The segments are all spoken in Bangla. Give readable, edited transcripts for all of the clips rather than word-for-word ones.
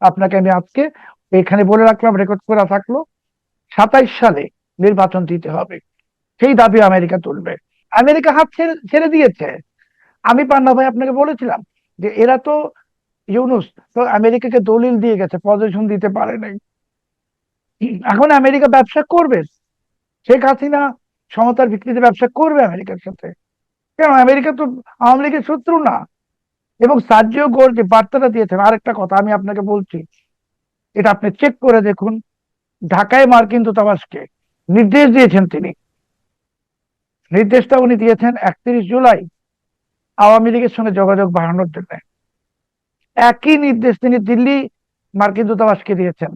আপনাকে আমি আজকে এখানে বলে রাখলাম, রেকর্ড করা থাকলো, 27 সালে নির্বাচন দিতে হবে, সেই দাবি আমেরিকা তুলবে। আমেরিকা হাত ছেড়ে ছেড়ে দিয়েছে। আমি পান্না ভাই আপনাকে বলেছিলাম যে এরা তো, ইউনুস তো আমেরিকাকে দলিল দিয়ে গেছে, পজিশন দিতে পারে নাই। এখন আমেরিকা ব্যবসা করবে, শেখ হাসিনা সমতার ভিত্তিতে ব্যবসা করবে আমেরিকার সাথে। কেন, আমেরিকা তো আওয়ামী লীগের শত্রু না। এবং সার্জিও গোর যে বার্তাটা দিয়েছেন, আরেকটা কথা আমি আপনাকে বলছি, এটা আপনি চেক করে দেখুন। ঢাকায় মার্কিন দূতাবাসকে নির্দেশ দিয়েছেন তিনি, নির্দেশটা উনি দিয়েছেন 31 জুলাই আওয়ামী লীগের সঙ্গে যোগাযোগ বাড়ানোর জন্য। একই নির্দেশ তিনি দিল্লি মার্কিন দূতাবাসকে দিয়েছেন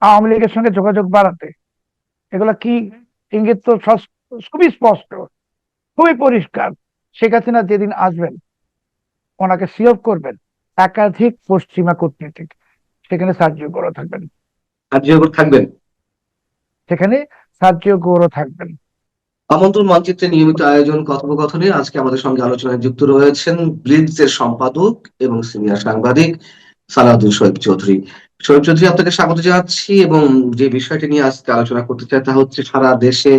আওয়ামী লীগের সঙ্গে যোগাযোগ বাড়াতে। এগুলা কি ইঙ্গিত? তো খুবই স্পষ্ট, খুবই পরিষ্কার। শেখ হাসিনা যেদিন আসবেন, ওনাকে সিওভ করবেন একাধিক পশ্চিমা কূটনীতিক, সেখানে সার্জিও গৌরব থাকবেন। আর যে থাকবেন সেখানে সার্জিও গৌরব থাকবেন। আমন্ত্রণ মানচিত্রে নিয়মিত আয়োজন কথোপকথনে আজকে আমাদের সঙ্গে আলোচনায় যুক্ত রয়েছেন ব্লিটজের সম্পাদক এবং সিনিয়র সাংবাদিক সালাউদ্দিন শোয়েব চৌধুরী। শোয়েব চৌধুরী, আপনাকে স্বাগত জানাচ্ছি। এবং যে বিষয়টি নিয়ে আজকে আলোচনা করতে চাই তা হচ্ছে সারা দেশে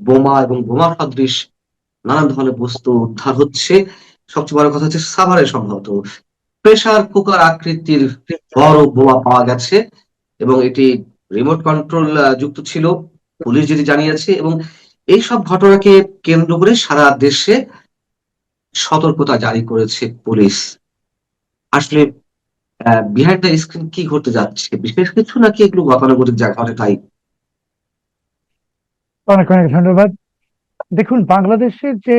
বোমা এবং বোমা সদৃশ নানান ধরনের বস্তু উদ্ধার হচ্ছে। সবচেয়ে বড় কথা হচ্ছে সাভারে সম্ভবত প্রেসার কুকার আকৃতির বড় বোমা পাওয়া গেছে এবং এটি রিমোট কন্ট্রোল যুক্ত ছিল, পুলিশ যেটি জানিয়েছে। এবং এই সব ঘটনাকে কেন্দ্র করে সারা দেশে সতর্কতা জারি করেছে পুলিশ। আসলে বিহাইন্ড দ্য স্ক্রিন কি ঘটতে যাচ্ছে, বিশেষ কিছু নাকি এগুলো গতানুগতিক যা ঘটে তাই? অনেক অনেক ধন্যবাদ। দেখুন, বাংলাদেশের যে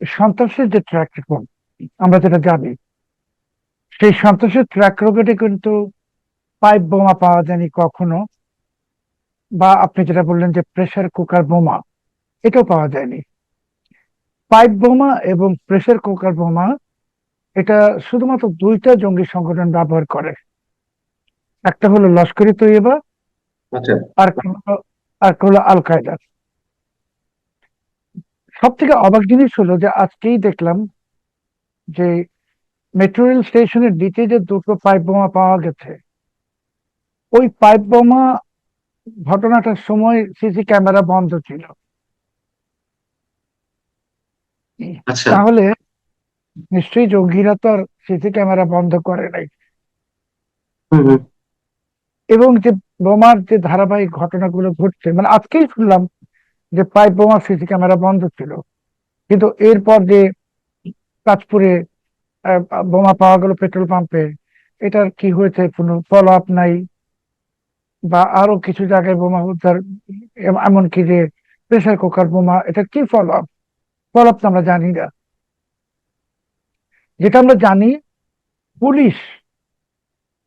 সন্ত্রাসের যে ট্র্যাক রেকর্ড, আমরা যেটা জানি, সেই সন্ত্রাসের ট্র্যাক রেকর্ডে কিন্তু পাইপ বোমা পাওয়া যায়নি কখনো, বা আপনি যেটা বললেন যে প্রেসার কুকার বোমা, এটাও পাওয়া যায়নি। পাইপ বোমা এবং প্রেসার কুকার বোমা, এটা শুধুমাত্র দুইটা জঙ্গি সংগঠন ব্যবহার করে। একটা হলো লস্করি তৈয়বা, আচ্ছা। আর আর হলো আল কায়দা। সব থেকে অবাক জিনিস হলো যে আজকেই দেখলাম যে মেট্রো রেল স্টেশনের নিচে যে দুটো পাইপ বোমা পাওয়া গেছে, ওই পাইপ বোমা ঘটনাটার সময় সিসি ক্যামেরা বন্ধ ছিল। আচ্ছা। তাহলে নিশ্চয়ই জঙ্গিরা তো আর সিসি ক্যামেরা বন্ধ করে নাই। হম হম। এবং যে বোমার যে ধারাবাহিক ঘটনাগুলো ঘটছে, মানে আজকেই শুনলাম যে পাইপ বোমা সিসি ক্যামেরা বন্ধ ছিল, কিন্তু এরপর যে কাঁচপুরে আহ, বোমা পাওয়া গেল পেট্রোল পাম্পে, এটার কি হয়েছে কোনো ফলো আপ নাই। বা আরো কিছু জায়গায় বোমা উদ্ধার, এমনকি যে প্রেসার কুকার বোমা, এটা কি ফলো আপ? ফলো আপ তো আমরা জানি না। যেটা আমরা জানি, পুলিশ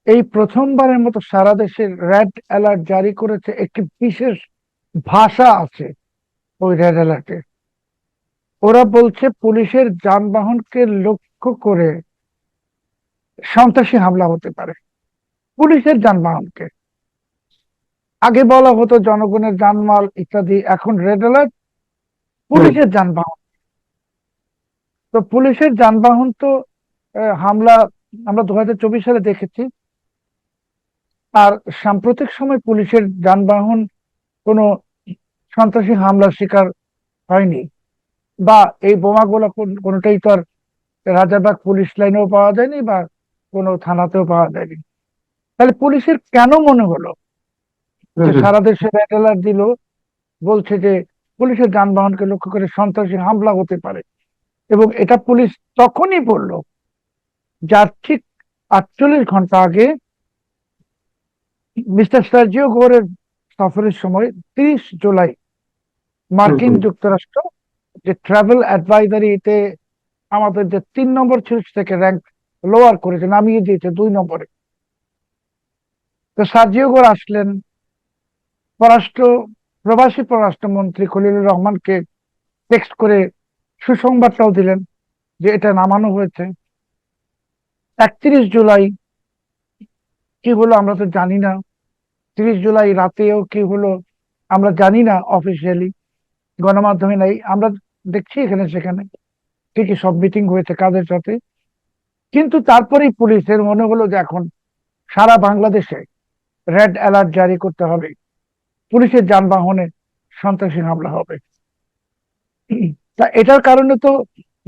এই প্রথমবারের মতো সারা দেশে রেড অ্যালার্ট জারি করেছে। একটি বিশেষ ভাষা আছে ওই রেড অ্যালার্টে। ওরা বলছে পুলিশের যানবাহনকে লক্ষ্য করে সন্ত্রাসী হামলা হতে পারে। পুলিশের যানবাহনকে, আগে বলা হতো জনগণের জানমাল ইত্যাদি, এখন রেড অ্যালার্ট হম। পুলিশের যানবাহন। তো পুলিশের যানবাহন তো হামলা আমরা 2024 সালে দেখেছি। আর সাম্প্রতিক সময় পুলিশের যানবাহন কোনো সন্ত্রাসী হামলার শিকার হয়নি। বা এই বোমাগুলো কোনোটাই তো আর রাজারবাগ পুলিশ লাইনেও পাওয়া যায়নি, বা কোনো থানাতেও পাওয়া যায়নি। তাহলে পুলিশের কেন মনে হলো হম যে হম। সারা দেশে রেড অ্যালার্ট দিল, বলছে যে পুলিশের যানবাহনকে লক্ষ্য করে সন্ত্রাসী হামলা হতে পারে? এবং এটা পুলিশ তখনই বললো যার ঠিক 48 ঘন্টা আগে মিস্টার সার্জিও গোরের সফরের সময় 30 জুলাই হম মার্কিন হম। যুক্তরাষ্ট্র যে ট্রাভেল অ্যাডভাইজারিতে আমাদের যে 3 নম্বর ছিল সেটাকে র্যাঙ্ক লোয়ার করেছে, নামিয়ে দিয়েছে 2 নম্বরে। তো সার্জিও গোর আসলেন, পররাষ্ট্র প্রবাসী পররাষ্ট্রমন্ত্রী খলিলুর রহমানকে টেক্সট করে সুসংবাদটাও দিলেন যে এটা নামানো হয়েছে। 31 জুলাই কি হলো আমরা তো জানি না। 30 জুলাই রাতেও কি হলো আমরা জানি না। অফিসিয়ালি গণমাধ্যমে নাই, আমরা দেখছি এখানে সেখানে ঠিকই সব মিটিং হয়েছে কাদের সাথে। কিন্তু তারপরেই পুলিশের মনে হলো যে এখন সারা বাংলাদেশে রেড অ্যালার্ট জারি করতে হবে, পুলিশের যানবাহনে সন্ত্রাসী হামলা হবে। তা এটার কারণে তো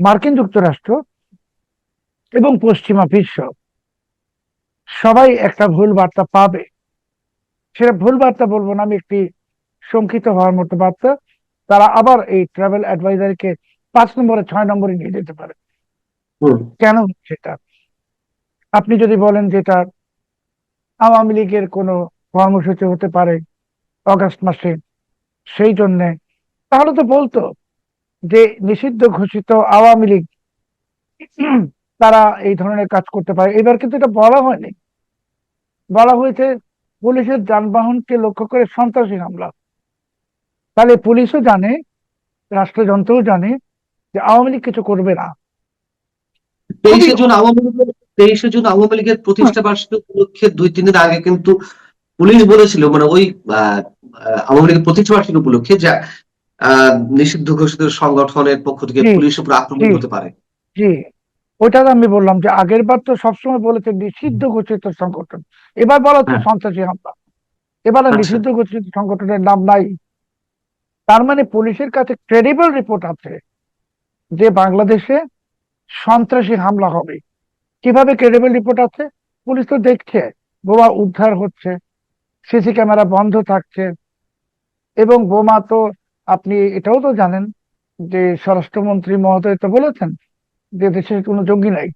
মার্কিন যুক্তরাষ্ট্র এবং পশ্চিমা বিশ্ব সবাই একটা ভুল বার্তা পাবে। সেটা ভুল বার্তা বলবো না, আমি একটি শঙ্কিত হওয়ার মতো বার্তা। তারা আবার এই ট্রাভেল অ্যাডভাইজারিকে 5 নম্বরে 6 নম্বরে নিয়ে যেতে পারে। হুম। কেন সেটা আপনি যদি বলেন যেটা আওয়ামী লীগের কোনো কর্মসূচি হতে পারে অগাস্ট মাসে, সেই জন্য, তাহলে তো বলতো যে নিষিদ্ধ ঘোষিত আওয়ামী লীগ তারা এই ধরনের কাজ করতে পারে। এবার কিন্তু এটা বলা হয়নি, বলা হয়েছে পুলিশের যানবাহনকে লক্ষ্য করে সন্ত্রাসী হামলা। তাহলে পুলিশও জানে, রাষ্ট্রযন্ত্রও জানে যে আওয়ামী লীগ কিছু করবে না। খুবই 23শে জুন আওয়ামী লীগের প্রতিষ্ঠা বার্ষিকী উপলক্ষে 2-3 দিন আগে কিন্তু পুলিশ বলেছিল, মানে ওই আহ, আওয়ামী লীগের প্রতিষ্ঠা বার্ষিকী উপলক্ষে, যে নিষিদ্ধ ঘোষিত সংগঠনের পক্ষ থেকে জি, পুলিশের উপর আক্রমণ জি, হতে পারে। জি, ওইটা তো আমি বললাম যে আগের বার তো সবসময় বলেছে নিষিদ্ধ ঘোষিত সংগঠন, এবার বলা হচ্ছে হ্যাঁ। সন্ত্রাসী হামলা। এবার আর আচ্ছা। নিষিদ্ধ ঘোষিত সংগঠনের নাম নাই। তার মানে পুলিশের কাছে ক্রেডিবল রিপোর্ট আছে যে বাংলাদেশে সন্ত্রাসী হামলা হবে। কিভাবে ক্রেডিবল রিপোর্ট আছে? পুলিশ তো দেখছে বোমা উদ্ধার হচ্ছে, সিসি ক্যামেরা বন্ধ থাকছে, এবং বোমা তো, আপনি এটাও তো জানেন যে স্বরাষ্ট্রমন্ত্রী মহোদয় তো বলেছেন যে দেশে কোনো জঙ্গি নাই।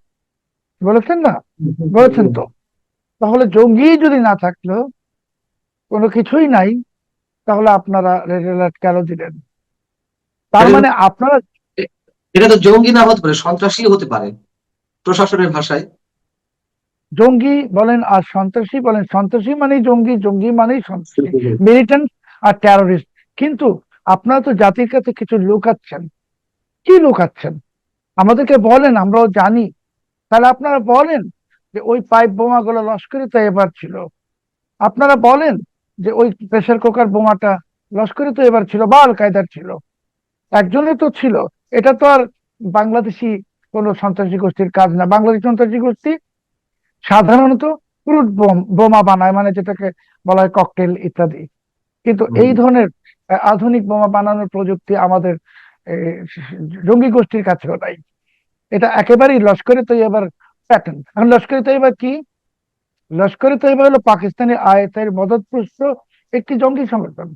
বলেছেন না? বলেছেন তো। তাহলে জঙ্গি যদি না থাকলো, কোনো কিছুই নাই, তাহলে আপনারা রেড অ্যালার্ট কেন দিলেন? তার এটা মানে আপনারা এটা তো জঙ্গি না হতে পারে, সন্ত্রাসী হতে পারে প্রশাসনের ভাষায়। জঙ্গি বলেন আর সন্ত্রাসী বলেন, সন্ত্রাসী মানেই জঙ্গি, জঙ্গি মানেই সন্ত্রাসী, মিলিটেন্ট আর টেরোরিস্ট। কিন্তু আপনারা তো জাতির কাছে কিছু লুকাচ্ছেন। কি লুকাচ্ছেন? আমাদেরকে বলেন, আমরাও জানি। তাহলে আপনারা বলেন যে ওই পাইপ বোমাগুলো লস্করি তৈয়বার ছিল। আপনারা বলেন যে ওই প্রেসার কুকার বোমাটা লস্করি তৈয়বার ছিল বা আল কায়দার ছিল। একজনের তো ছিল। এটা তো আর বাংলাদেশি কোন সন্ত্রাসী গোষ্ঠীর কাজ না। বাংলাদেশি সন্ত্রাসী গোষ্ঠী সাধারণত ক্রুড বোমা বানায়, মানে যেটাকে বলা হয় ককটেল ইত্যাদি। কিন্তু এই ধরনের আধুনিক বোমা বানানোর প্রযুক্তি আমাদের আহ, জঙ্গি গোষ্ঠীর কাছেও নাই। এটা একেবারেই লস্করে তৈয়বার প্যাটার্ন। এখন লস্করে তৈয়বা কি? লস্করে তৈয়বা হলো পাকিস্তানি আইএসআই এর মদতপুষ্ট একটি জঙ্গি সংগঠন,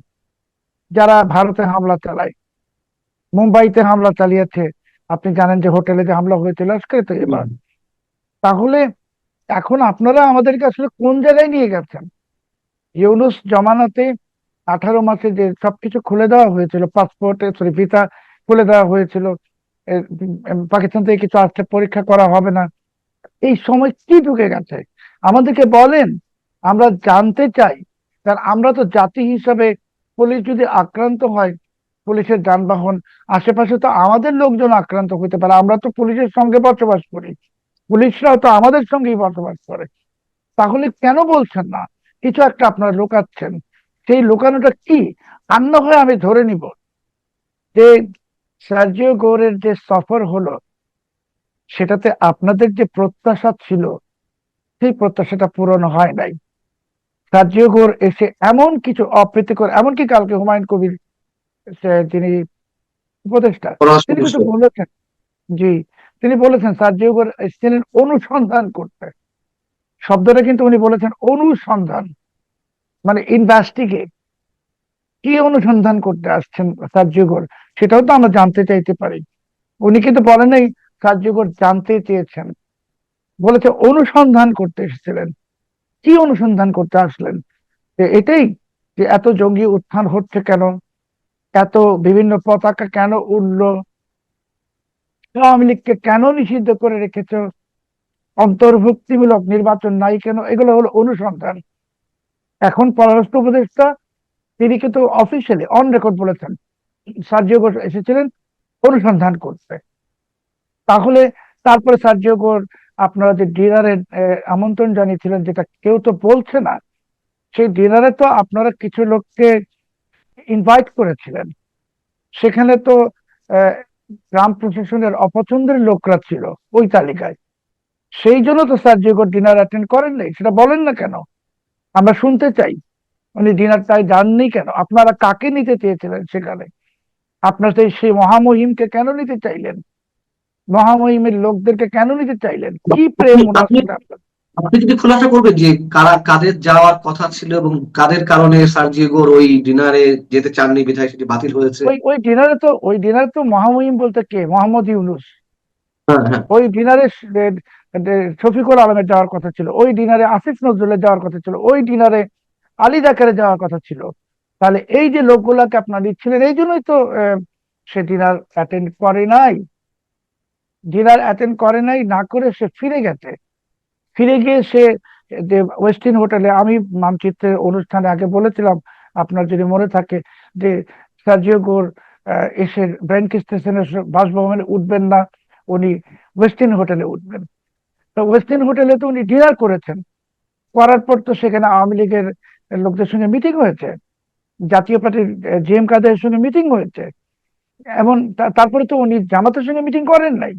যারা ভারতে হামলা চালায়, মুম্বাইতে হামলা চালিয়েছে। আপনি জানেন যে হোটেলে যে হামলা হয়েছিল লস্করে তৈয়বা। তাহলে এখন আপনারা আমাদেরকে আসলে কোন জায়গায় নিয়ে গেছেন? ইউনূস জমানাতে 18 মাসে যে সবকিছু খুলে দেওয়া হয়েছিল, পাসপোর্টে সরি ভিসা খুলে দেওয়া হয়েছিল, পাকিস্তান থেকে কিছু আসতে পরীক্ষা করা হবে না, এই সময় কি ঢুকে গেছে আমাদেরকে বলেন, আমরা জানতে চাই। কারণ আমরা তো জাতি হিসাবে, পুলিশ যদি আক্রান্ত হয়, পুলিশের যানবাহন, আশেপাশে তো আমাদের লোকজন আক্রান্ত হতে পারে। আমরা তো পুলিশের সঙ্গে বসবাস করি, পুলিশরাও তো আমাদের সঙ্গেই বসবাস করে। তাহলে কেন বলছেন না? কিছু একটা আপনারা লুকাচ্ছেন। সেই লুকানোটা কি? আর না হয় আমি ধরে নিব যে সার্জিও গোরের যে সফর হলো, সেটাতে আপনাদের যে প্রত্যাশা ছিল, সেই প্রত্যাশাটা পূরণ হয় নাই। সার্জিও গোর এসে এমন কিছু অপ্রীতিকর, এমনকি কালকে হুমায়ুন কবির, যিনি উপদেষ্টা, তিনি কিন্তু পররাষ্ট্র বলেছেন, জি, তিনি বলেছেন সার্জিও গোর এসেছিলেন অনুসন্ধান করতে। শব্দটা কিন্তু উনি বলেছেন অনুসন্ধান, মানে ইনভেস্টিগেট। কি অনুসন্ধান করতে আসছেন সার্জিও? সেটাও তো আমরা জানতে চাইতে পারি। উনি কিন্তু বলেন নাই সার্জিও জানতে চেয়েছেন, বলেছে অনুসন্ধান করতে এসেছিলেন। কি অনুসন্ধান করতে আসলেন? যে এটাই, যে এত জঙ্গি উত্থান হচ্ছে কেন, এত বিভিন্ন পতাকা কেন উঠলো, আওয়ামী লীগকে কেন নিষিদ্ধ করে রেখেছো, অন্তর্ভুক্তিমূলক নির্বাচন নাই কেন, এগুলো হলো অনুসন্ধান। এখন পররাষ্ট্র উপদেষ্টা তিনি কিন্তু অফিসিয়ালি অন রেকর্ড বলেছেন সার্জিও ঘোষ এসেছিলেন অনুসন্ধান করতে। তাহলে তারপরে সার্জিও ঘোষ আপনারা যে ডিনারের আমন্ত্রণ জানিয়েছিলেন, যেটা কেউ তো বলছে না, সেই ডিনারে তো আপনারা কিছু লোককে ইনভাইট করেছিলেন। সেখানে তো আহ, গ্রাম প্রশাসনের অপছন্দের লোকরা ছিল ওই তালিকায়। সেই জন্য তো সার্জিও ডিনার অ্যাটেন্ড করেন নাই, সেটা বলেন না কেন? আমরা শুনতে চাই উনি ডিনারটায় যাননি কেন? আপনারা কাকে নিতে চেয়েছিলেন সেখানে? আপনার সেই মহামহিমকে কেন নিতে চাইলেন? মহামহিমের লোকদেরকে কেন নিতে চাইলেন? কি প্রেম আপনি ওনার আপনি সাথে আপনার? আপনি যদি খোলাসা করবেন যে কাদের যাওয়ার কথা ছিল এবং কাদের কারণে সার্জিওর ওই ডিনারে যেতে চাননি বিধায় সেটি বাতিল হয়েছে। ওই ডিনারে তো মহামহিম বলতে কে? মোহাম্মদ ইউনুস। হ্যাঁ, হ্যাঁ। ওই ডিনারে শফিকুল আলমের যাওয়ার কথা ছিল, ওই ডিনারে আসিফ নজরুলের যাওয়ার কথা ছিল, ওই ডিনারে আলী জাকেরের যাওয়ার কথা ছিল। তাহলে এই যে লোকগুলাকে আপনারা দিচ্ছিলেন, এই জন্যই তো সে ডিনার অ্যাটেন্ড করে নাই। ডিনার অ্যাটেন্ড করে নাই, না করে সে ফিরে গেছে। ফিরে গিয়ে সে যে ওয়েস্টিন হোটেলে, আমি মানচিত্রের অনুষ্ঠানে আগে বলেছিলাম, আপনার যদি মনে থাকে, যে সার্জিও গোর এসে ব্র্যান্ড স্টেশনের বাসভবনে উঠবেন না, উনি ওয়েস্টিন হোটেলে উঠবেন। তো ওয়েস্টিন হোটেলে তো উনি ডিনার করেছেন। করার পর তো সেখানে আওয়ামী লীগের লোকদের সঙ্গে মিটিং হয়েছে, জাতীয় পার্টির জিএম কাদের সঙ্গে মিটিং হয়েছে। এমন তারপরে তো উনি জামাতের সঙ্গে মিটিং করেন নাই,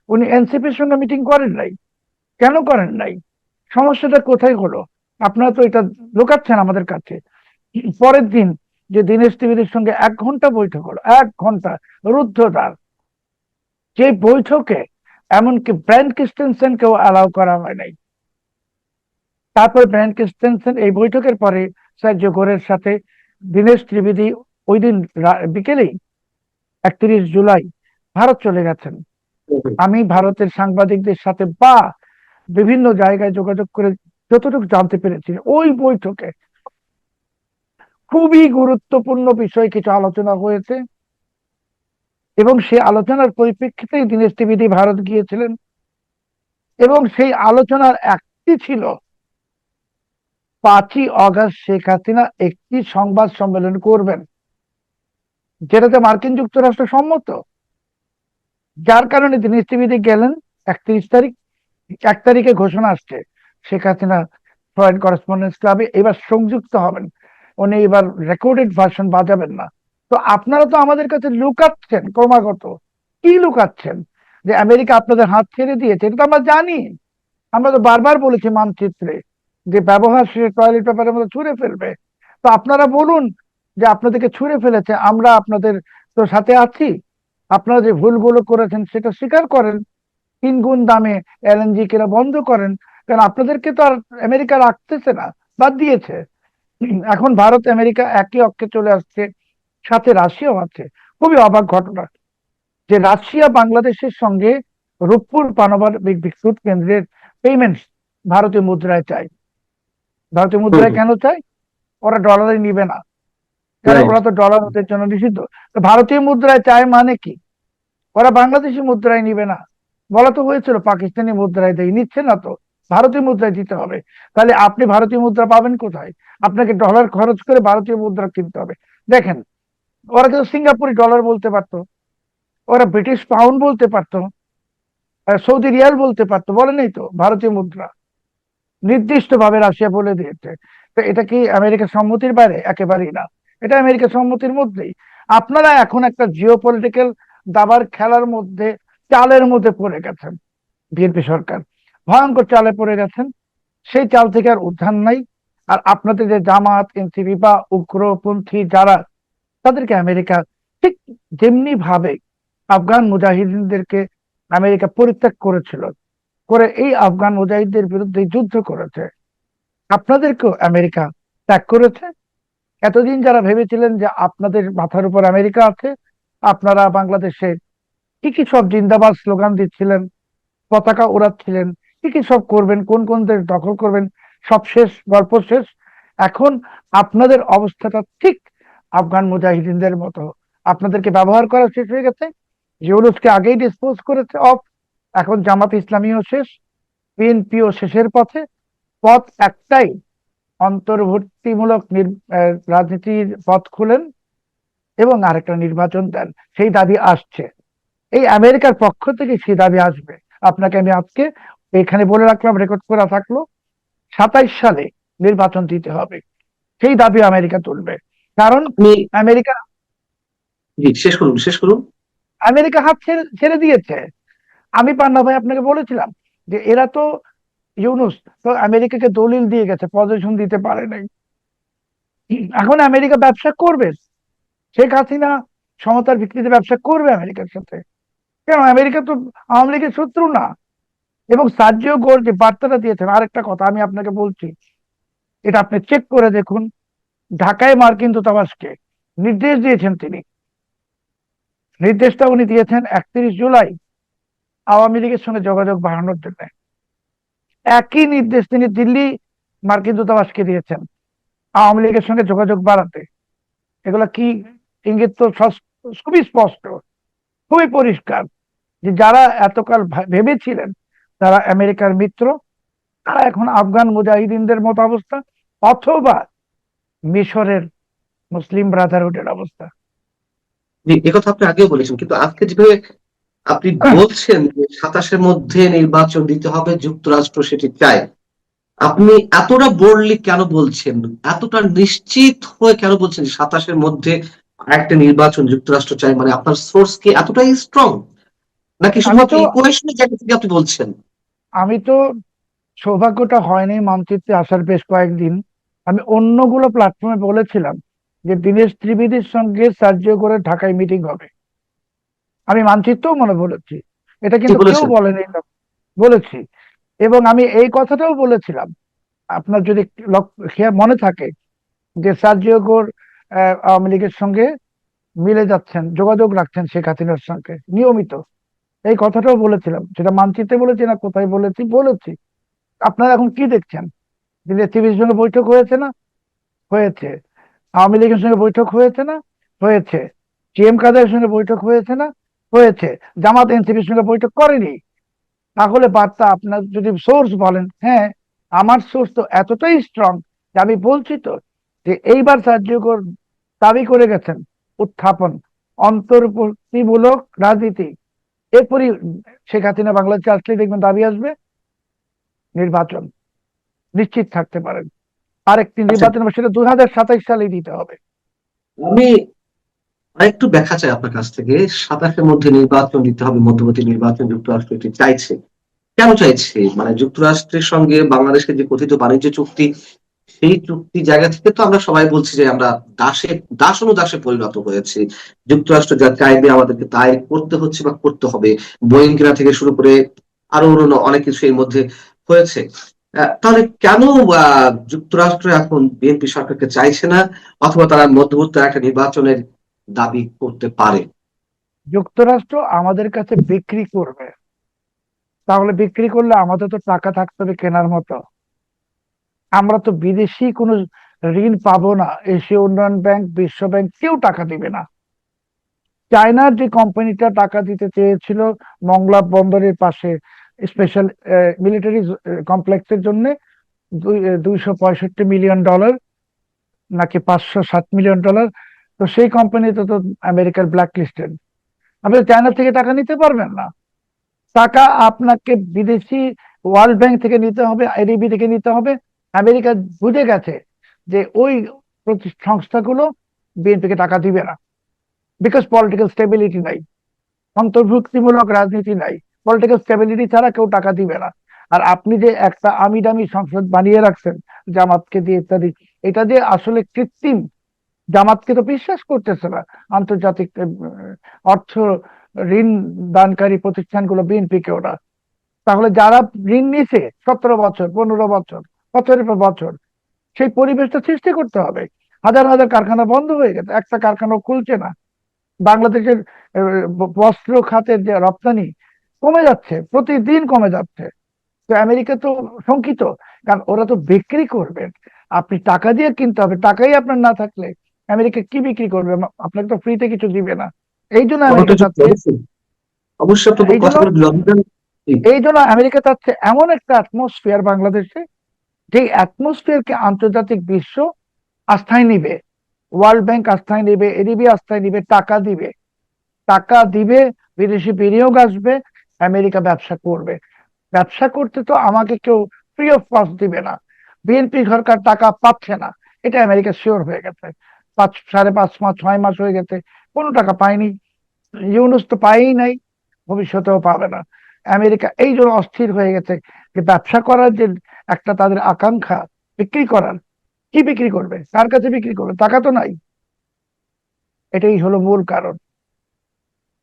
উনি এনসিপির সঙ্গে মিটিং করেন নাই। কেন করেন নাই? সমস্যাটা কোথায় হলো? আপনারা তো এটা লুকাচ্ছেন আমাদের কাছে। পরের দিন যে দীনেশ ত্রিবেদীর সঙ্গে 1 ঘন্টা বৈঠক হলো, 1 ঘন্টা রুদ্ধদ্বার, যে বৈঠকে এমনকি ব্রায়ান ক্রিস্টেনসেনকেও অ্যালাউ করা হয় নাই। তারপর ব্রায়ান ক্রিস্টেনসেন এই বৈঠকের পরে সার্জিও গোরের সাথে দীনেশ ত্রিবেদী ওই দিন বিকেলেই 31 জুলাই ভারত চলে গেছেন। আমি ভারতের সাংবাদিকদের সাথে বা বিভিন্ন জায়গায় যোগাযোগ করে যতটুকু জানতে পেরেছি, ওই বৈঠকে খুবই গুরুত্বপূর্ণ বিষয় কিছু আলোচনা হয়েছে, এবং সেই আলোচনার পরিপ্রেক্ষিতেই দীনেশ ত্রিবেদী ভারত গিয়েছিলেন। এবং সেই আলোচনার একটি ছিল 5ই অগাস্ট শেখ হাসিনা একটি সংবাদ সম্মেলন করবেন, যেটাতে মার্কিন যুক্তরাষ্ট্র সম্মত। যার কারণে দীনেশ ত্রিবেদী গেলেন 31 তারিখ। 1 তারিখে ঘোষণা আসছে শেখ হাসিনা ফরেন করেসপন্ডেন্স ক্লাবে এবার সংযুক্ত হবেন, উনি এবার রেকর্ডেড ভার্সন বাজাবেন না। তো আপনারা তো আমাদের কাছে লুকাচ্ছেন ক্রমাগত। কি লুকাচ্ছেন? যে আমেরিকা আপনাদের হাত ছেড়ে দিয়েছে, এটা তো আমরা জানি। আমরা তো বারবার বলেছি মানচিত্রে যে ব্যবহার শেষে টয়লেট পেপারের মতো ছুঁড়ে ফেলবে। তো আপনারা বলুন যে আপনাদেরকে ছুঁড়ে ফেলেছে, আমরা আপনাদের তো সাথে আছি। আপনারা যে ভুলগুলো করেছেন সেটা স্বীকার করেন, 3 গুণ দামে এলএনজি কেনা বন্ধ করেন। কারণ আপনাদেরকে তো আর আমেরিকা রাখতেছে না, বাদ দিয়েছে। এখন ভারত আমেরিকা একই অক্ষে চলে আসছে, সাথে রাশিয়াও আছে। খুবই অবাক ঘটনা যে রাশিয়া বাংলাদেশের সঙ্গে রূপপুর পারমাণবিক বিদ্যুৎ কেন্দ্রের পেমেন্ট ভারতীয় মুদ্রায় চায়। ভারতীয় মুদ্রায় কেন চায়? ওরা ডলারে নিবে না, কারণ রাইট। ওরা তো ডলার ওদের জন্য নিষিদ্ধ। তো ভারতীয় মুদ্রায় চায় মানে কি? ওরা বাংলাদেশি মুদ্রায় নিবে না। বলা তো হয়েছিল পাকিস্তানি মুদ্রায় দেয়, নিচ্ছে না তো, ভারতীয় মুদ্রায় দিতে হবে। তাহলে আপনি ভারতীয় মুদ্রা পাবেন কোথায়? আপনাকে ডলার খরচ করে ভারতীয় মুদ্রা কিনতে হবে। দেখেন, ওরা কিন্তু সিঙ্গাপুরি ডলার বলতে পারতো, ওরা ব্রিটিশ পাউন্ড বলতে পারতো, সৌদি রিয়াল বলতে পারতো, বলেনি তো ভারতীয় মুদ্রা। নির্দিষ্ট ভাবে রাশিয়া বলে দিয়েছে। তো এটা কি আমেরিকার সম্মতির বাইরে? একেবারেই না, এটা আমেরিকার সম্মতির মধ্যেই। আপনারা এখন একটা জিও পলিটিক্যাল দাবার খেলার মধ্যে, চালের মধ্যে পড়ে গেছেন। বিএনপি সরকার ভয়ঙ্কর চালে পড়ে গেছেন, সেই চাল থেকে আর উদ্ধার নাই। আর আপনাদের যে জামাত, এনসিপি বা উগ্রপন্থী যারা, তাদেরকে আমেরিকা ঠিক যেমনি ভাবে আফগান মুজাহিদিনদেরকে আমেরিকা পরিত্যাগ করেছিল, করে এই আফগান মুজাহিদদের বিরুদ্ধে যুদ্ধ করেছে, আপনাদেরকেও আমেরিকা ত্যাগ করেছে। এতদিন যারা ভেবেছিলেন যে আপনাদের মাথার উপর আমেরিকা আছে, আপনারা বাংলাদেশে কি কি সব জিন্দাবাদ স্লোগান দিচ্ছিলেন, পতাকা ওড়াচ্ছিলেন, কি কি সব করবেন, কোন কোন দেশ দখল করবেন, সব শেষ, গল্প শেষ। এখন আপনাদের অবস্থাটা ঠিক আফগান মুজাহিদিনদের মতো। আপনাদেরকে ব্যবহার করা শেষ হয়ে গেছে। ইউনূসকে আগেই ডিসপোজ করেছে অফ। এখন জামাত ইসলামীও শেষ, বিএনপিও শেষের পথে। পথ একটাই, অন্তর্বর্তীমূলক রাজনীতির পথ খুলেন এবং আরেকটা নির্বাচন দেন। সেই দাবি আসছে, এই আমেরিকার পক্ষ থেকে সেই দাবি আসবে। আপনাকে আমি আজকে এখানে বলে রাখলাম, রেকর্ড করা থাকলো, 27 সালে নির্বাচন দিতে হবে। সেই দাবি আমেরিকা তুলবে। কারণ আপনি আমেরিকা জি, শেষ করুন, শেষ করুন। আমেরিকা হাত ছেড়ে ছেড়ে দিয়েছে। আমি পান্না ভাই আপনাকে বলেছিলাম যে এরা তো ইউনুস তো আমেরিকাকে দলিল দিয়ে গেছে, পজিশন দিতে পারে নাই। এখন আমেরিকা ব্যবসা করবে, শেখ হাসিনা সমতার ভিত্তিতে ব্যবসা করবে আমেরিকার সাথে। কেন? আমেরিকা তো আওয়ামী লীগের শত্রু না। এবং সার্জিও গোর যে বার্তাটা দিয়েছেন, আরেকটা কথা আমি আপনাকে বলছি, এটা আপনি চেক করে দেখুন। ঢাকায় মার্কিন দূতাবাসকে নির্দেশ দিয়েছেন তিনি, নির্দেশটা উনি দিয়েছেন 31 জুলাই আওয়ামী লীগের সঙ্গে যোগাযোগ বাড়ানোর জন্য। একই নির্দেশ তিনি দিল্লি মার্কিন দূতাবাসকে দিয়েছেন আওয়ামী লীগের সঙ্গে যোগাযোগ বাড়াতে। এগুলা কি ইঙ্গিত? তো খুবই স্পষ্ট, খুবই পরিষ্কার, যে যারা এতকাল ভেবেছিলেন তারা আমেরিকার মিত্র, তারা এখন আফগান মুজাহিদিনদের মতো অবস্থা, অথবা মিশরের মুসলিম ব্রাদারহুডের অবস্থা। কথা আপনি আগেও বলেছেন, কিন্তু আজকে যেভাবে আপনি বলছেন যে 27-এর মধ্যে নির্বাচন দিতে হবে, যুক্তরাষ্ট্র সেটি চায়, আপনি এতটা বোল্ডলি কেন বলছেন, এতটা নিশ্চিত হয়ে কেন বলছেন যে 27-এর মধ্যে একটা নির্বাচন যুক্তরাষ্ট্র চাই? মানে আপনার সোর্স কি এতটাই স্ট্রং, নাকি আমি শুধুমাত্র তো ইকুয়েশনের জায়গা থেকে আপনি বলছেন? আমি তো সৌভাগ্যটা হয়নি মানচিত্রে আসার বেশ কয়েকদিন। আমি অন্যগুলো প্ল্যাটফর্মে বলেছিলাম যে দীনেশ ত্রিবেদীর সঙ্গে সার্জিও করে ঢাকায় মিটিং হবে। আমি মানচিত্রেও মনে বলেছি, এটা কি কিন্তু কেউ বলেছেন? বলেনি, বলেছি। এবং আমি এই কথাটাও বলেছিলাম, আপনার যদি মনে থাকে, যে সার্জিও গোর আওয়ামী লীগের সঙ্গে মিলে যাচ্ছেন, যোগাযোগ রাখছেন শেখ হাসিনার সঙ্গে নিয়মিত। এই কথাটাও বলেছিলাম, সেটা মানচিত্রে বলেছি না কোথায় বলেছি, বলেছি। আপনারা এখন কি দেখছেন? দিল্লি টিভির সঙ্গে বৈঠক হয়েছে না? হয়েছে। আওয়ামী লীগের সঙ্গে বৈঠক হয়েছে না? হয়েছে। টিএম কাদের সঙ্গে বৈঠক হয়েছে না? হয়েছে। জামাত এনসিপির সঙ্গে বৈঠক করেনি। তাহলে বার্তা, আপনার যদি সোর্স বলেন, হ্যাঁ, আমার সোর্স তো এতটাই স্ট্রং যে আমি বলছি তো, যে এইবার সাহায্যকর দাবি করে গেছেন উত্থাপন, অন্তর্বর্তীমূলক রাজনীতি। এরপরই শেখ হাসিনা বাংলাদেশে আসলে দেখবেন দাবি আসবে নির্বাচন, নিশ্চিত থাকতে পারেন। আরেকটি আচ্ছা, নির্বাচন হবে, সেটা 2027 সালে দিতে হবে। আমি আরেকটু ব্যাখ্যা চাই আপনার কাছ থেকে। 27-এর মধ্যে নির্বাচন দিতে হবে, মধ্যবর্তী নির্বাচন যুক্তরাষ্ট্র এটি চাইছে, কেন চাইছে? মানে যুক্তরাষ্ট্রের সঙ্গে বাংলাদেশের যে কথিত বাণিজ্য চুক্তি, সেই চুক্তি জায়গা থেকে তো আমরা সবাই বলছি যে আমরা দাস অনুদাসে পরিণত হয়েছে। যুক্তরাষ্ট্র যা চাইবে আমাদেরকে তাই করতে হচ্ছে বা করতে হবে। বোয়িং কেনা থেকে শুরু করে আরো অন্য অনেক কিছু এর মধ্যে হয়েছে। তাহলে কেন যুক্তরাষ্ট্র এখন বিএনপি সরকারকে চাইছে না, অথবা তারা মধ্যবর্তী একটা নির্বাচনের দাবি করতে পারে? যুক্তরাষ্ট্র আমাদের কাছে বিক্রি করবে, তাহলে বিক্রি করলে আমাদের তো টাকা থাকতে হবে কেনার মতো। আমরা তো বিদেশি কোনো ঋণ পাবো না, এশীয় উন্নয়ন ব্যাংক, বিশ্ব ব্যাংক কেউ টাকা দিবে না। চায়নার যে কোম্পানিটা টাকা দিতে চেয়েছিল মংলা বন্দরের পাশে স্পেশাল মিলিটারি কমপ্লেক্সের জন্য, 265 মিলিয়ন ডলার, নাকি 507 মিলিয়ন ডলার, তো সেই কোম্পানি তো আমেরিকার ব্ল্যাক লিস্টেড। আপনি চায়না থেকে টাকা নিতে পারবেন না। টাকা আপনাকে বিদেশি ওয়ার্ল্ড ব্যাংক থেকে নিতে হবে, আইডিবি থেকে নিতে হবে। আমেরিকা বুঝে গেছে যে ওই সংস্থাগুলো বিএনপিকে টাকা দিবে না, বিকজ পলিটিক্যাল স্টেবিলিটি নাই, অন্তর্ভুক্তিমূলক রাজনীতি নাই। পলিটিক্যাল স্টেবিলিটি ছাড়া কেউ টাকা দিবে না। আর আপনি যে একটা আমি দামি সংসদ বানিয়ে রাখছেন জামাতকে দিয়ে ইত্যাদি, এটা যে আসলে কৃত্রিম। জামাতকে তো বিশ্বাস করতেছে না আন্তর্জাতিক অর্থ ঋণ দানকারী প্রতিষ্ঠানগুলো, বিএনপি কে ওরা। তাহলে যারা ঋণ নিছে 17 বছর, 15 বছর, বছরের পর বছর, সেই পরিবেশটা সৃষ্টি করতে হবে। হাজার হাজার কারখানা বন্ধ হয়ে গেছে, একটা কারখানা খুলছে না। বাংলাদেশের বস্ত্র খাতের যে রপ্তানি কমে যাচ্ছে, প্রতিদিন কমে যাচ্ছে। তো আমেরিকা তো শঙ্কিত, কারণ ওরা তো বিক্রি করবে। আপনি টাকা দিয়ে কিনতে হবে, টাকাই আপনার না থাকলে আমেরিকা কি বিক্রি করবে? আপনাকে তো ফ্রিতে কিছু দিবে না। এই জন্য আমেরিকা চাচ্ছে, অবশ্যই, অবশ্যই আপনার এই জন্য কথাগুলো অভিযান। এই জন্য আমেরিকা চাচ্ছে এমন একটা অ্যাটমসফিয়ার বাংলাদেশে, যে অ্যাটমসফিয়ারকে আন্তর্জাতিক বিশ্ব আস্থায় নিবে, ওয়ার্ল্ড ব্যাংক আস্থায় নিবে, এডিবি আস্থায় নিবে, টাকা দিবে। টাকা দিবে, বিদেশি বিনিয়োগ আসবে, আমেরিকা ব্যবসা করবে। ব্যবসা করতে তো আমাকে কেউ ফ্রি অফ কস্ট দিবে না। বিএনপি সরকার টাকা পাচ্ছে না, এটা আমেরিকা শিওর হয়ে গেছে। 5.5 মাস, 6 মাস হয়ে গেছে, কোনো টাকা পায়নি। ইউনুস তো পায়ই নাই, ভবিষ্যতেও পাবে না। আমেরিকা এই জন্য অস্থির হয়ে গেছে যে ব্যবসা করার যে একটা তাদের আকাঙ্ক্ষা, বিক্রি করার, কি বিক্রি করবে, কার কাছে বিক্রি করবে, টাকা তো নাই। এটাই হলো মূল কারণ।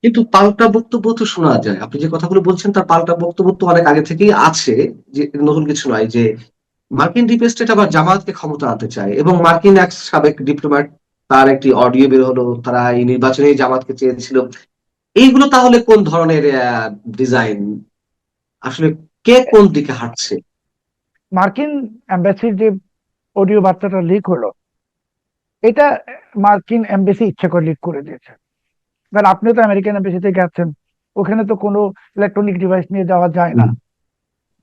কিন্তু পাল্টা বক্তব্য তো শোনা যায়, আপনি যে কথাগুলো বলছেন তার পাল্টা বক্তব্য তো অনেক আগে থেকেই আছে, যে নতুন কিছু নয়, যে মার্কিন ডিপ স্টেট আবার জামায়াতকে ক্ষমতা আনতে চায়, এবং মার্কিন এক সাবেক ডিপ্লোম্যাট, তার একটি অডিও বের হলো, তারা এই নির্বাচনে জামাতকে চেয়েছিল। এইগুলো তাহলে কোন ধরনের ডিজাইন, আসলে কে কোন দিকে হাঁটছে? মার্কিন এম্বাসির যে অডিও বার্তাটা লিক হলো, এটা মার্কিন এম্বাসি ইচ্ছা করে লিক করে দিয়েছে। কারণ আপনি তো আমেরিকান এম্বাসিতে গেছেন, ওখানে তো কোনো ইলেকট্রনিক ডিভাইস নিয়ে যাওয়া যায় না। হুম।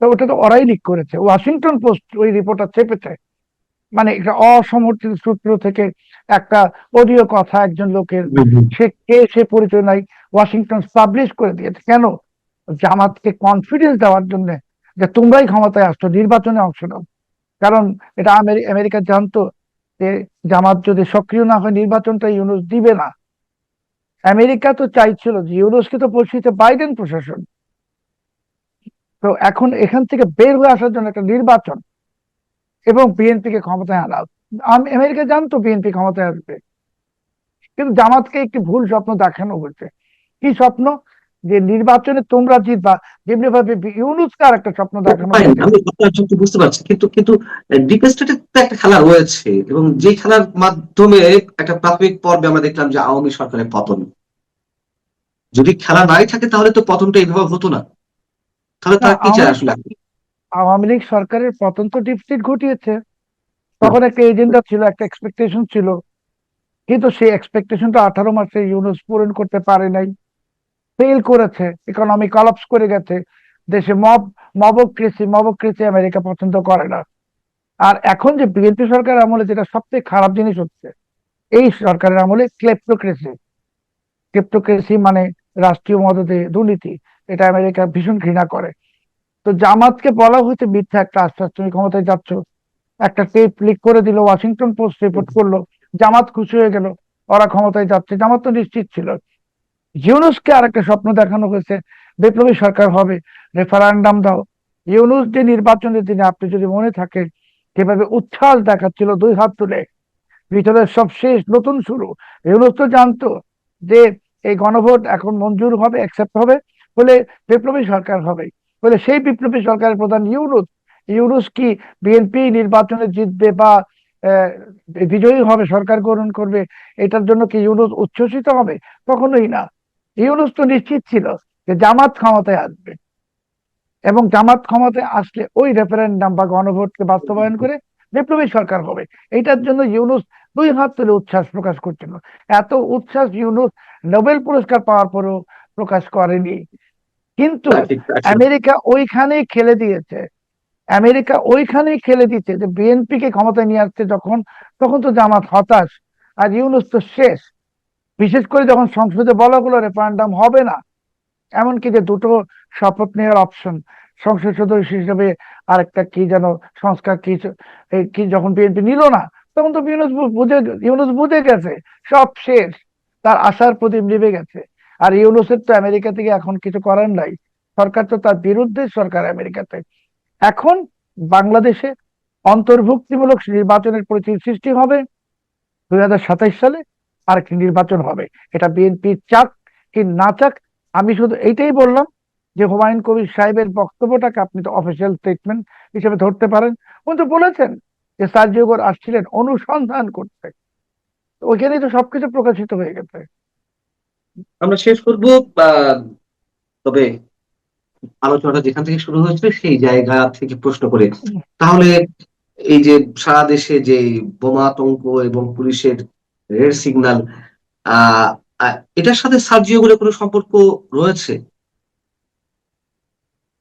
তো ওটা তো ওরাই লিক করেছে, ওয়াশিংটন পোস্ট ওই রিপোর্টটা চেপেছে। মানে একটা অসমর্থিত সূত্র থেকে একটা অডিও কথা একজন লোকের, হুম, হুম। সে কে সে পরিচয় নাই, ওয়াশিংটন পাবলিশ করে দিয়েছে। কেন? জামাতকে কনফিডেন্স দেওয়ার জন্য, যে তোমরাই ক্ষমতায় আসছো, নির্বাচনে অংশ নাও। কারণ এটা আমেরিকা জানতো যে জামাত যদি সক্রিয় না হয় নির্বাচনটা ইউনুস দিবে না। আমেরিকা তো চাইছিল যে ইউনুসকে তো পৌঁছিতে বাইডেন প্রশাসন, তো এখন এখান থেকে বের হয়ে আসার জন্য একটা নির্বাচন এবং বিএনপি কে ক্ষমতায় আনা। আমেরিকা জানতো বিএনপি ক্ষমতায় আসবে, কিন্তু জামাতকে একটি ভুল স্বপ্ন দেখানো হয়েছে। কি স্বপ্ন? যে নির্বাচনে তোমরা জিতবা, যেমনি ভাবে ইউনুসকে আর একটা স্বপ্ন দেখানো ফাইন, হয়েছে। আমি আপনার যুক্তি বুঝতে পারছি, কিন্তু কিন্তু ডিপ স্টেটের তো একটা খেলা রয়েছে, এবং যে খেলার মাধ্যমে একটা প্রাথমিক পর্বে আমরা দেখলাম যে আওয়ামী সরকারের পতন। যদি খেলা নাই থাকে তাহলে তো পতনটা এইভাবে হতো না। তাহলে না, তারা কি চায় আসলে? আওয়ামী লীগ সরকারের পতন তো ডিপস্টেট ঘটিয়েছে। হুম। তখন একটা এজেন্ডা ছিল, একটা এক্সপেকটেশন ছিল, কিন্তু সেই এক্সপেকটেশনটা 18 মাসে ইউনুস পূরণ করতে পারে নাই, ফেল করেছে, ইকোনমি কলাপস করে গেছে। দেশে মবক্রেসি আমেরিকা পছন্দ করে না। আর এখন যে বিএনপি সরকার আমলে যেটা সবচেয়ে খারাপ জিনিস হচ্ছে, এই সরকারের আমলে ক্লেপ্টোক্রেসি মানে রাষ্ট্রীয় মদতে দুর্নীতি, এটা আমেরিকা ভীষণ ঘৃণা করে। তো জামাতকে বলা হয়েছে মিথ্যা একটা আশ্বাস, তুমি ক্ষমতায় যাচ্ছ, একটা টেপ লিক করে দিল, ওয়াশিংটন পোস্ট রিপোর্ট করলো, জামাত খুশি হয়ে গেল, ওরা ক্ষমতায় যাচ্ছে। জামাত তো নিশ্চিত ছিল। ইউনুসকে আরেকটা স্বপ্ন দেখানো হয়েছে, বিপ্লবী সরকার হবে, রেফারেন্ডাম দাও। ইউনুস যে নির্বাচনের দিনে, আপনি যদি মনে থাকে, যেভাবে উচ্ছ্বাস দেখাচ্ছিল দুই হাত তুলে, ভিতরে সব শেষ, নতুন শুরু। ইউনুস তো জানতো যে এই গণভোট এখন মঞ্জুর হবে, অ্যাকসেপ্ট হবে, বলে বিপ্লবী সরকার হবে, বলে সেই বিপ্লবী সরকারের প্রধান ইউনুস। ইউনুস কি বিএনপি নির্বাচনে জিতবে বা আহ, বিজয়ী হবে, সরকার গঠন করবে, এটার জন্য কি ইউনুস উচ্ছ্বসিত হবে? কখনোই না। ইউনুস তো নিশ্চিত ছিল যে জামাত ক্ষমতায় আসবে, এবং জামাত ক্ষমতায় আসলে ওই রেফারেন্ডাম বা গণভোটকে বাস্তবায়ন করে বিপ্লবী সরকার হবে। এটার জন্য ইউনুস দুই হাত তুলে উচ্ছ্বাস প্রকাশ করছিল। এত উচ্ছ্বাস ইউনুস নোবেল পুরস্কার পাওয়ার পরেও প্রকাশ করেনি। কিন্তু তা ঠিক, তা ঠিক। আমেরিকা ওইখানেই খেলে দিচ্ছে যে বিএনপি কে ক্ষমতায় নিয়ে আসছে যখন, তখন তো জামাত হতাশ, আর ইউনুস তো শেষ। বিশেষ করে যখন সংসদে বলা হলো রেফারেন্ডাম হবে না, এমনকি যে দুটো শপথ নেওয়ার অপশন, সংসদ সদস্য হিসেবে আরেকটা কি যেন সংস্কার কি, কি যখন বিএনপি নিল না, তখন তো ইউনুস বুঝে গেছে সব শেষ, তার আশার প্রদীপ নিভে গেছে। আর ইউনুসের তো আমেরিকা থেকে এখন কিছু করার নাই, সরকার তো তার বিরুদ্ধে সরকার আমেরিকাতে। এখন বাংলাদেশে অন্তর্ভুক্তিমূলক নির্বাচনের পরিস্থিতি সৃষ্টি হবে 2027 সালে, আরেকটি নির্বাচন হবে। এটা বিএনপি চাক কি না চাক, আমি শুধু এইটাই বললাম যে হুমায়ুন কবির সাহেবের বক্তব্যটাকে আপনি তো অফিসিয়াল স্টেটমেন্ট হিসেবে ধরতে পারেন। উনি তো বলেছেন যে সার্জিও আসছিলেন অনুসন্ধান করতে, তো ওইখানেই তো সবকিছু প্রকাশিত হয়ে গেছে। আমরা শেষ করবো। আহ, তবে আলোচনাটা যেখান থেকে শুরু হয়েছিল সেই জায়গা থেকে প্রশ্ন করে, তাহলে এই যে সারা দেশে যে বোমা আতঙ্ক এবং পুলিশের রেড সিগন্যাল, আহ এটার সাথে সার্জিও বলে কোনো সম্পর্ক রয়েছে?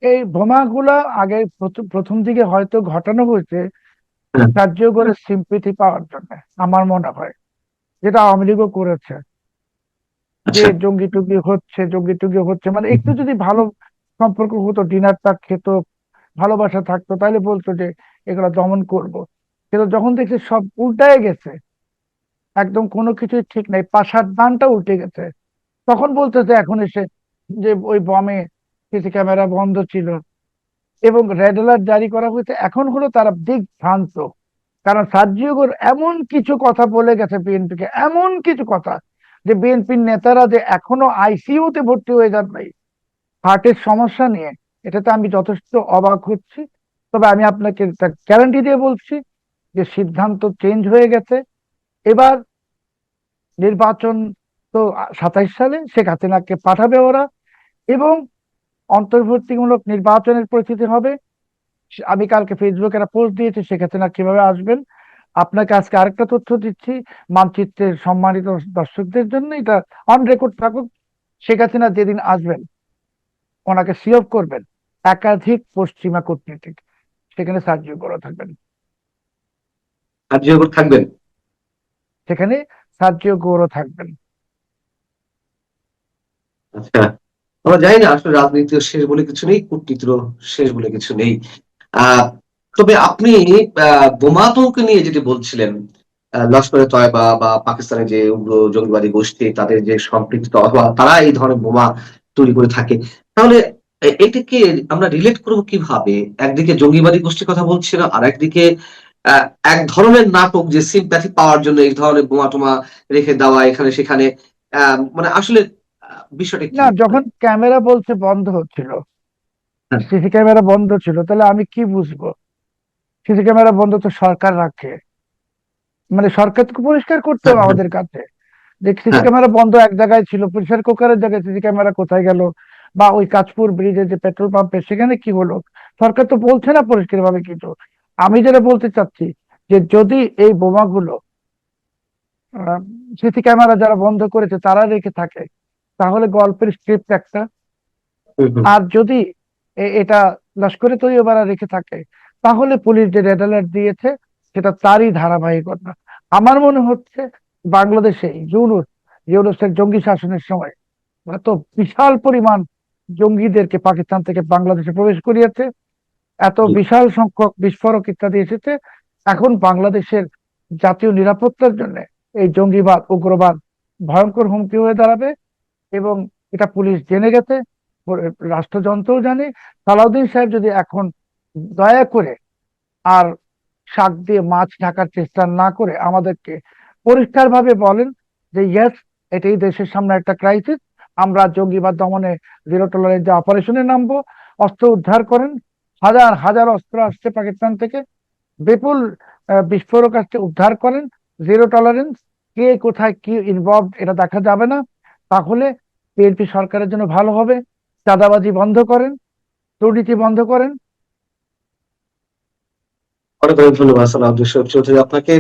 এই বোমাগুলা আগে প্রথম দিকে হয়তো ঘটানো হয়েছে হ্যাঁ। সার্জিও সিম্পিথি পাওয়ার জন্য, আমার মনে হয়, যেটা আওয়ামী লীগও করেছে। যে আচ্ছা। জঙ্গি টঙ্গি হচ্ছে, মানে একটু যদি ভালো সম্পর্ক হতো, ডিনারটা খেত, ভালোবাসা থাকতো, তাহলে বলতো যে এগুলো দমন করব। কিন্তু যখন দেখছি সব উল্টায় গেছে, একদম কোনো কিছুই ঠিক নাই, পাশার দানটা উল্টে গেছে, তখন বলতেছে এখন এসে যে ওই বমে সিসি ক্যামেরা বন্ধ ছিল এবং রেড অ্যালার্ট জারি করা হয়েছে, এখন হলো তারা দিগ্ভ্রান্ত। কারণ সার্জিওর এমন কিছু কথা বলে গেছে বিএনপিকে, এমন কিছু কথা যে বিএনপির নেতারা যে এখনো আইসিইউতে ভর্তি হয়ে যান নাই হার্টের সমস্যা নিয়ে, এটাতে আমি যথেষ্ট অবাক হচ্ছি। তবে আমি আপনাকে গ্যারান্টি দিয়ে বলছি যে সিদ্ধান্ত চেঞ্জ হয়ে গেছে। এবার নির্বাচন তো 27 সালে শেখ হাসিনাকে পাঠাবে ওরা, এবং অন্তর্বর্তীমূলক নির্বাচনের পরিস্থিতি হবে। আমি কালকে ফেসবুকে একটা পোস্ট দিয়েছি শেখ হাসিনা কিভাবে আসবেন। আপনাকে আজকে আরেকটা তথ্য দিচ্ছি, মানচিত্রের সম্মানিত দর্শকদের জন্য এটা অন রেকর্ড থাকুক। শেখ হাসিনা যেদিন আসবেন ওনাকে সিওফ করবেন একাধিক পশ্চিমা কূটনীতিক, সেখানে সার্জিও গড়ে থাকবেন, আর জিয়াউর থাকবেন। সেখানে সার্জিও গৌরব থাকবেন। আচ্ছা, আমরা জানি না আসলে রাজনীতিও শেষ বলে কিছু নেই, কূটনীতিরও শেষ বলে কিছু নেই। আহ তবে আপনি বোমা আতঙ্ক নিয়ে যেটি বলছিলেন, লস্করে তয়বা বা পাকিস্তানের যে উগ্র জঙ্গিবাদী গোষ্ঠী তাদের যে সম্পৃক্ত অথবা তারা এই ধরনের বোমা তৈরি করে থাকে, তাহলে এটাকে আমরা রিলেট করবো কিভাবে? একদিকে জঙ্গিবাদী গোষ্ঠীর কথা বলছিল, আর একদিকে আহ, এক ধরনের নাটক যে সিম্প্যাথি পাওয়ার জন্য এই ধরনের বোমা টোমা রেখে দেওয়া এখানে সেখানে। মানে আসলে বিষয়টা কি না, মানে? যখন ক্যামেরা বলছে বন্ধ হচ্ছিল, হ্যাঁ, সিসি ক্যামেরা বন্ধ ছিল, তাহলে আমি কি বুঝবো? সিসি ক্যামেরা বন্ধ তো সরকার রাখে, মানে সরকারকে পরিষ্কার করতে হ্যাঁ, হবে হ্যাঁ, আমাদের কাছে যে সিসি হ্যাঁ, ক্যামেরা বন্ধ এক জায়গায় ছিল, প্রেসার কুকারের জায়গায় সিসি ক্যামেরা কোথায় গেল, বা ওই কাঁচপুর ব্রিজের যে পেট্রোল পাম্পে সেখানে কি হলো? সরকার তো বলছে না পরিষ্কার ভাবে কিছু। আমি যেটা বলতে চাচ্ছি যে যদি এই বোমাগুলো সিসি ক্যামেরা যারা বন্ধ করেছে তারা রেখে থাকে, তাহলে গল্পের স্ক্রিপ্ট একটা। হুম, হুম। আর যদি এটা লস্করে তৈয়বারা রেখে থাকে, তাহলে পুলিশ যে রেড অ্যালার্ট দিয়েছে সেটা তারই ধারাবাহিকতা। আমার মনে হচ্ছে বাংলাদেশে ইউনূসের জঙ্গি শাসনের সময় এত বিশাল পরিমাণ জঙ্গিদেরকে পাকিস্তান থেকে বাংলাদেশে প্রবেশ করিয়েছে, এত জি। বিশাল সংখ্যক বিস্ফোরক ইত্যাদি এসেছে। এখন বাংলাদেশের জাতীয় নিরাপত্তার জন্য এই জঙ্গিবাদ উগ্রবাদ ভয়ঙ্কর হুমকি হয়ে দাঁড়াবে, এবং এটা পুলিশ জেনে গেছে, রাষ্ট্রযন্ত্রও জানে। সালাউদ্দিন সাহেব যদি এখন দয়া করে আর শাক দিয়ে মাছ ঢাকার চেষ্টা না করে আমাদেরকে পরিষ্কার ভাবে বলেন যে ইয়েস, এটাই দেশের সামনে একটা ক্রাইসিস, আমরা জঙ্গিবাদ দমনে জিরো টলারেন্স যে অপারেশনে নামবো, অস্ত্র উদ্ধার করেন, হাজার হাজার অস্ত্র আসছে পাকিস্তান থেকে, বিপুল বিস্ফোরক আসছে, উদ্ধার করেন, জিরো টলারেন্স, কে কোথায় কি ইনভলভ এটা দেখা যাবে না, তাহলে বিএনপি সরকারের জন্য ভালো হবে। চাঁদাবাজি বন্ধ করেন, দুর্নীতি বন্ধ করেন। অনেক অনেক ধন্যবাদ সালাউদ্দিন চৌধুরী আপনাকে।